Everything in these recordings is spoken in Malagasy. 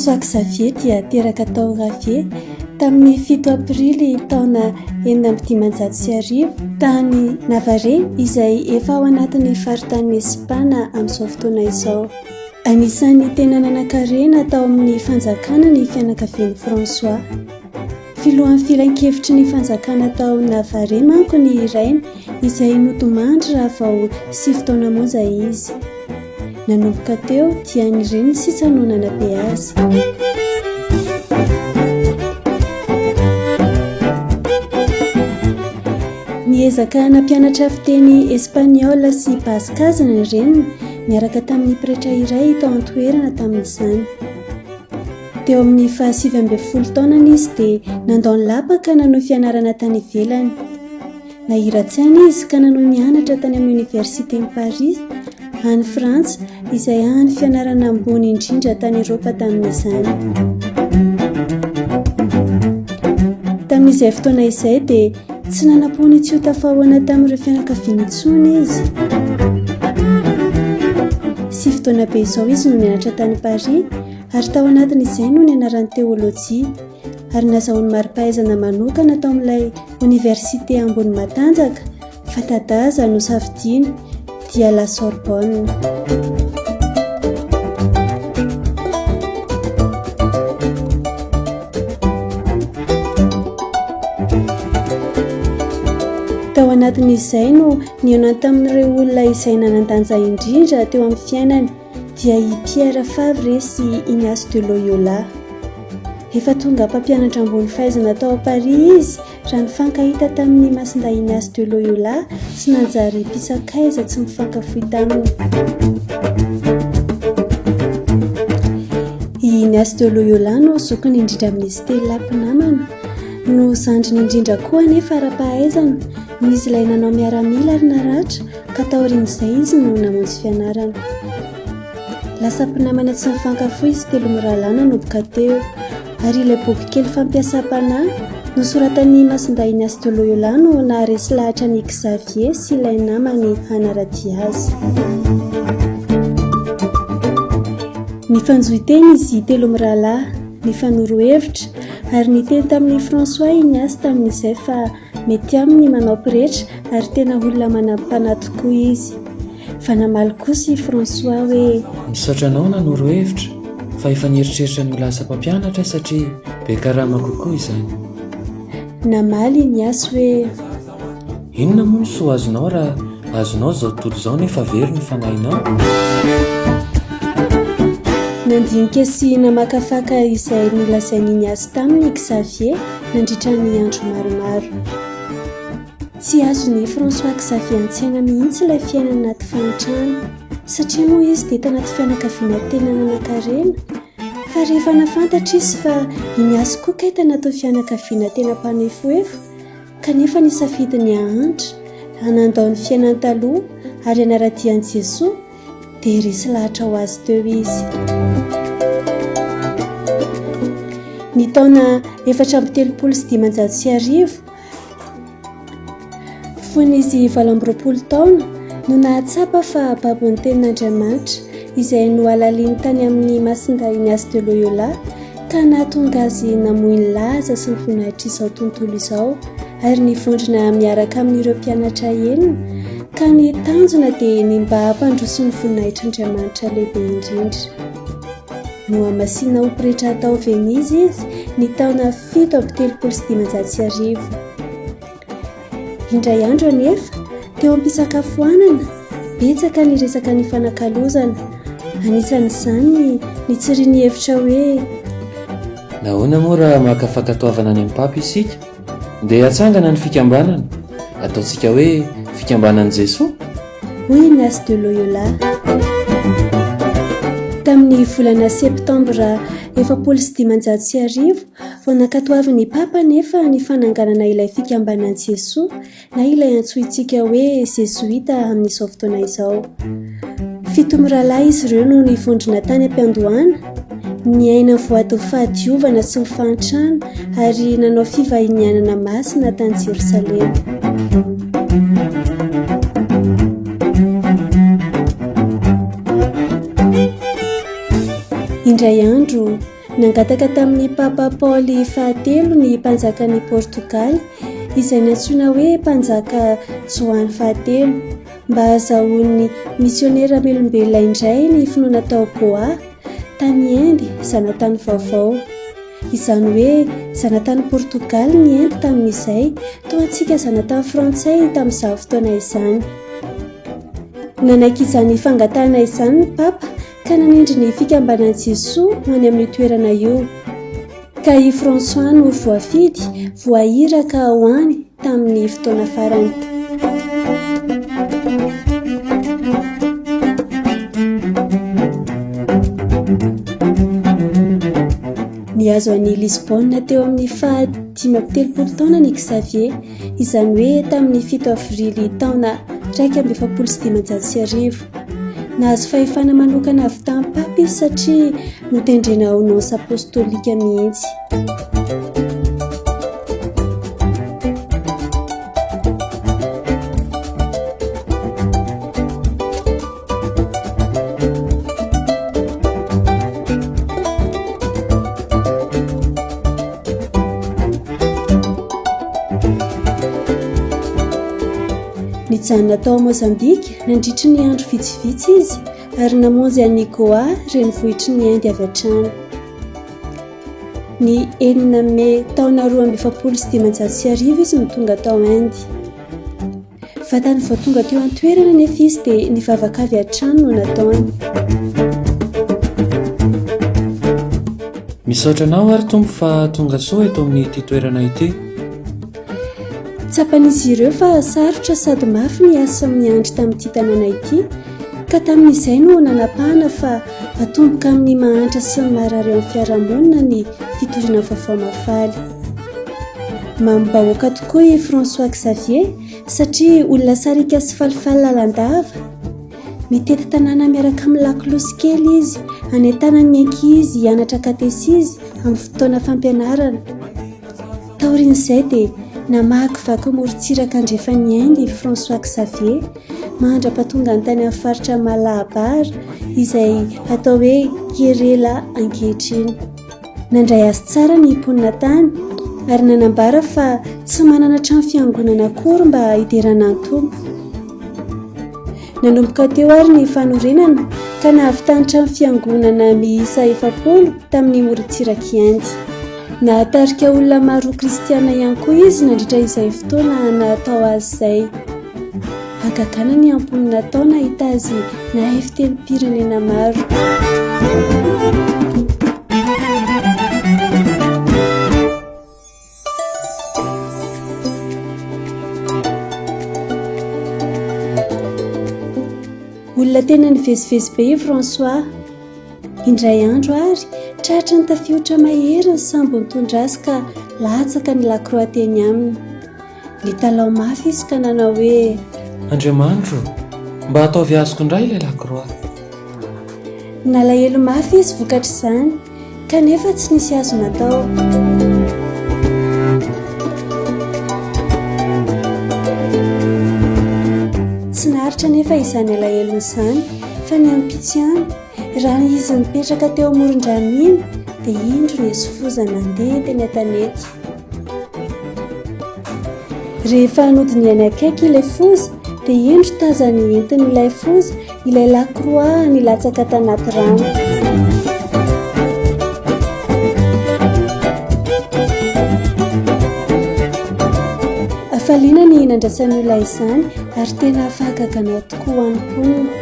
François Xavier dia teraka tao Ravie tamin'ny 7 aprily taona 1910 tany Navarre izay efa ao anatin'ny faritany Espana amin'izao fotoana izao. Anisan'ny tena nanan-karena tao amin'ny fanjakana ny fianakavian'i François. Filohan'ny filan-kevitry ny fanjakana tao Navarre manko ny Reine izay notomandry raha vao 7 taona monja izy. Nanomboka teo dia ny reny sy sanonana be azy. Niezaka nampianatra fiteny Espaniola sy Baskaza ny reniny miaraka tamin'ny pretra iray tao an-toerana tamin'izany. Teo amin'ny 17 taonany izy dia nandao ny lapaka nanohy fianarana tany ivelany. Nahira-tsaina izy ka nanohy nianatra tany amin'ny Université-ny Paris any Frantsa izay any fianarana ambony indrindra tany Eropa tamin'izany. Tamin'izay fotoana izay dia tsy nanapony tsy ho tafahoana tamin'ireo fianakaviany intsony izy. Sy fotoana be izao izy no nianatra tany Paris ary tao anatin'izay no nianarany teolojia ary nahazoany mari-pahaizana manokana tao amin'ilay Université ambony matanjaka fanta-daza no safidiany dia La Sorbonne. Tao anatin'izay no nionany tamin'ireo olona izay nanan-danja indrindra teo amin'ny fiainany dia i Pierre Favre sy Ignace de Loyola. Efa tonga mpampianatra ambony fahaizana tao Paris izy raha nifankahita tamin'ny masinday Ignace de Loyola sy nanjary mpisakaiza tsy mifankafohy taminy. I Ignace de Loyola no zokiny indrindra amin'ny Stella mpinamana no zandriny indrindra koa nefa ara-pahaizana no izy ilay nanao miaramila ary naratra ka taorian'izay izy no namonjy fianarana. Lasa mpinamana tsy mifankafohy izy telo mirahalahy nanomboka teo ary ilay boky kely fampiasam-panahy nosoratan'ny masinday Ignace de Loyola no naharesy lahatra ny Xavier sy ilay namany hanaradia azy. Nifanjohy teny izy telo mirahalahy, nifanoro hevitra ary niteny tamin'ny François Ignace tamin'izay fa mety aminy manao pretra ary tena olona manam-panahy tokoa izy. Fa namaly kosa i François hoe misaotra anao nanoro hevitra fa efa nieritreritra ny lasa mpampianatra satria be karama kokoa izany. Namaly Ignace hoe inona moa no soa azonao raha azonao zao tontolo izao nefa very ny fanahinao. Nandinika sy namakafaka izay nolazainy Ignace taminy Xavier nandritra ny andro maromaro. Tsy azony François Xavier an-tsaina mihitsy ilay fiainana anaty fanitrana satria moa izy dia tanaty fianakaviana tena nanan-karena fa rehefa nafantatra izy fa Ignace koa kay tanaty fianakaviana tena mpanefoefo kanefa nisafidiny hahantra hanandao ny fiainany taloha ary hanaradiany Jesosy dia resy lahatra ho azy teo izy. Ny taona 436 fon'izy 20 taona no nahatsapa fa babon'ny tenin'Andriamanitra izay no alaliany tany amin'ny masinday Ignace de Loyola ka nahatonga azy namoy ny laza sy ny voninahitra izao tontolo izao ary nivondrona miaraka amin'ireo mpianatra enina ka ny tanjona dia ny mba hampandroso ny voninahitr'Andriamanitra lehibe indrindra. No hamasina ho pretra tao Venise izy ny taona 7 Indray andro anefa teo am-pisakafoanana betsaka ny resaka ny fanakalozana. Anisan'izany ny tsiriany hevitra hoe nahoana moa raha makafakatoavana any amin'ny papa isika dia hatsangana ny fikambanana ataontsika hoe fikambanan'i Jesosy. Hoy Ignace de Loyola. Tamin'ny volana septambra 1710 vao nankatoavin'ny papa nefa ny fananganana ilay fikambanan'i Jesosy na ilay antsointsika hoe Jesuita amin'izao fotoana izao. 7 mirahalahy izy ireo no nivondrona tany am-piandohana, niaina voato fahadiovana sy ny fanitrana ary nanao fivahinianana masina tany Jerosalema. Indray andro nangataka tamin'ny papa Paoly fahatelo ny mpanjakan'ny Portugaly izay nantsoina hoe mpanjaka Joany fahatelo mba ahazahoan'ny misionera melombelona indray ny finoana tao Goa tany Inde zanatany vaovao. Izany hoe zanatany Portugaly ny Inde tamin'izay toa antsika zanatany Frantsay tamin'izao fotoana izany. Nanaiky izany fangatana izany ny papa ka nanindry ny fikambanan'i Jesoa ho any amin'ny toerana io. Ka i François no voafidy voahiraka ho any tamin'ny fotoana farany. Niazo an'i Lisbonne teo amin'ny 530 taona ny Xavier, izany hoe tamin'ny 7 avrily taona 1790. Nahazo fahefana manokana avy tamin'ny papi satria notendrena annonce apostolika mihitsy. Nijanona tao Mozambika nandritry ny andro vitsivitsy izy ary namonjy an'i Goa renivohitry ny Inde avy hatrany. Ny 9 Mey taona 1790 izy no tonga tao Inde. Vatany vao tonga teo an-toerana nefa izy dia nivavaka avy hatrany no nataony. Misaotra anao ary tompo fa tonga soa eto amin'ity toerana ity. Tsapan'izy ireo fa sarotra sady mafy ny asa miandry tamin'ity tanàna ity ka tamin'izay no nanapahana fa atomboka amin'ny mahantra sy ny marary amin'ny fiarahamonina ny fitorina vaovao mafaly. Mambahoaka tokoa i François Xavier satria olona sarika sy falifaly lalandava. Mitety tanàna miaraka amin'ny lakolosy kely izy anentana ny ankizy hianatra katesizy amin'ny fotoana fampianarana. Taorian'izay dia namaky vaky morontsiraka andrefa ny Inde François Xavier mandra-pahatonga ny tany amin'ny faritra Malabar izay atao hoe Kerala ankehitriny. Nandray azy tsara ny mponina tany ary nanambara fa tsy manana trano fiangonana akory mba hiderana an-tompo. Nanomboka teo ary ny fanorenana ka nahavitany trano fiangonana miisa 700 tamin'ny morontsiraka Inde. Nahatarika olona maro kristiana ihany koa izy nandritra izay fotoana natao azy izay. Hakakana ny amponina taona hita azy nahay fitenim-pirenena maro. Olona tena nivezivezy be i François. Indray andro ary tratra ny tafiotra mahery ny sambo nitondrasy ka latsaka ny lakroa teny aminy. Litalao mafy izy ka nanao hoe Andriamanitro, mba ataovy azoko indray ilay lakroa. Nalahelo mafy izy vokatra izany kanefa tsy nisy azo natao. Tsy naharitra nefa izany alahelo izany fa ny ampitsihany raha izy mipetraka teo amoron-drano iny dia indro nisy foza nandeha teny an-tanety. Rehefa hanodiny any akaiky ilay foza dia indro tazany entin'ilay foza ilay lakroa nilatsaka tanaty rano. Afaliana ny nandrasany olona izany ary tena afahagagana tokoa any mponina.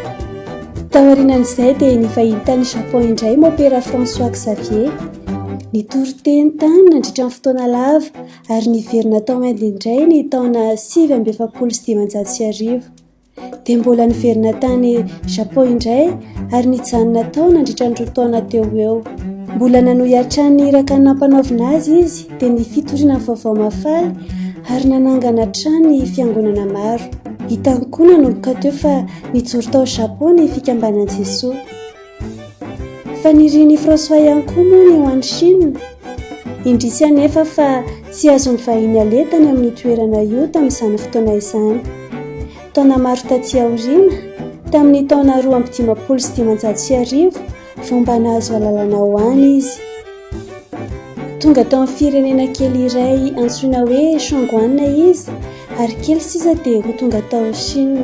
Taorian'izay dia nivahiny tany Japon indray mopera François Xavier. Nitory teny tany nandritra ny fotoana lava ary niverina tao Inde indray ny taona 1790. Dia mbola niverina tany Japon indray ary nijanona tao nandritra ny 2 taona teo eo. Mbola nanohy hatrany iraka nampanaovina azy izy dia ny fitoriana vaovao mafaly ary nanangana trano fiangonana maro. Hitany koa nanomboka teo fa nijoro tao Japon ny fikambanan'i Jesoa. Fa niriny François ihany koa moa ny ho any Chine. Indrisy anefa fa tsy azo nivahiny aletany amin'ny toerana io tamin'izany fotoana izany. Taona maro taty aoriana tamin'ny taona 1919 vao mba nahazo alalana ho any izy. tonga tao amin'ny firenena kely iray antsoina hoe Shangguan izy ary kely sisa dia ho tonga tao Chine.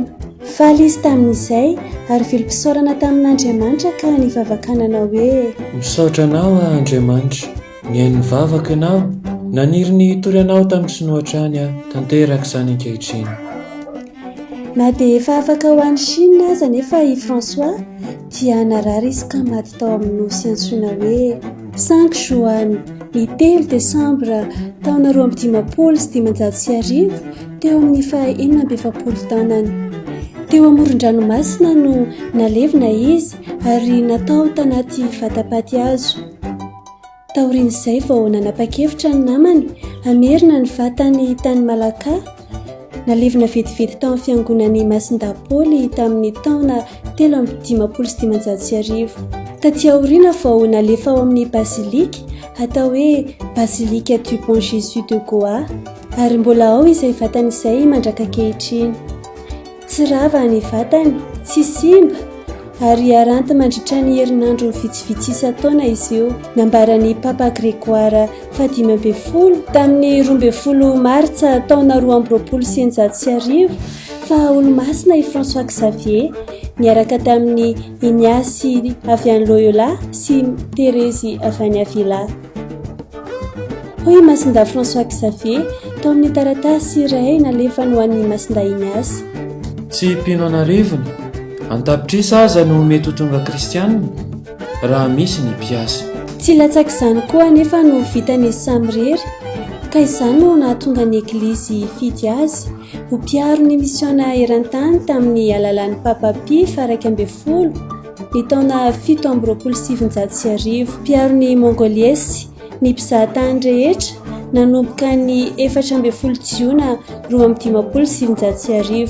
Faly izy tamin'izay ary vilom-pisaorana tamin'Andriamanitra ka nivavakana anao hoe misaotra anao Andriamanitra, ny hainy mivavaka anao, naniry ny tory anao tamin'ny sinoatrany tanteraka izany ankehitriny. Na dia efa afaka ho an'ny Chine aza nefa i François dia narary izy ka maty tao amin'ny nosy antsoina hoe 5 juin ny 3 desambra taona 2016 teo amin'ny faha 47 taonany. Teo amoron-dranomasina no nalevina izy ary natao tanaty vatapaty hazo. Taorian'izay vao nanapa-kevitra ny namany hamerina ny vatany tany Malaka. Nalevina vetivety tao amin'ny fiangonan'ny Masindapoly tamin'ny taona 1956. Taty aoriana vao nalefa ao amin'ny basilika atao hoe Basilique du Bon Jésus de Goa ary mbola ao izay vatany izay mandraka ankehitriny. Tsy rava ny vatany, tsy simba ary aranty mandritra ny herinandro vitsivitsy isa-taona izy io. Nambaran'ny Papa Grégoire 15 tamin'ny 12 Martsa taona 2019 fa olo-masina i François Xavier niaraka tamin'ny Ignace avy any Loyola sy Thérèse avy any Avila. Hoy Masinda François Xavier tao amin'ny taratasy iray nalefa ho an'ny Masinda Ignace. Tsy mpino anarivony, antapitrisa aza no mety ho tonga kristianina raha misy ny mpiasa. Tsy latsaky izany koa nefa no vitany samy rery ka izany no nahatonga ny eglizy fidy azy ho mpiaro ny misiona eran-tany tamin'ny alalan'ny Papa Pie faha 12 ny taona 1770. Mpiaro ny Mongoliesy ny mpizahatany rehetra nanomboka ny 14 Jiona 2017.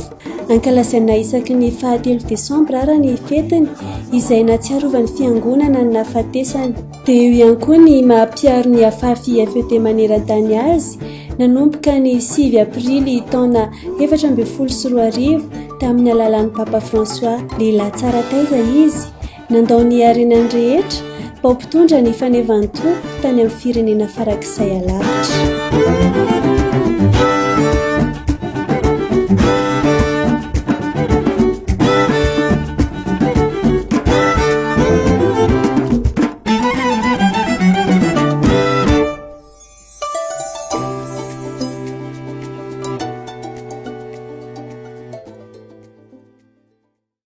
Ankalazaina isaky ny faha 3 Desambra ara ny fetiny izay natsiarovan'ny fiangonana ny nahafatesany. Dia eo ihany koa ny mahampiaro ny afafy afete maneran-tany azy nanomboka ny 7 Aprily taona 2014 tamin'ny alalan'ny Papa François. Lehilahy tsara taiza izy, nandao ny arenany rehetra mba mpitondra ny fanevan-toko tany amin'ny firenena farak'izay alavitra.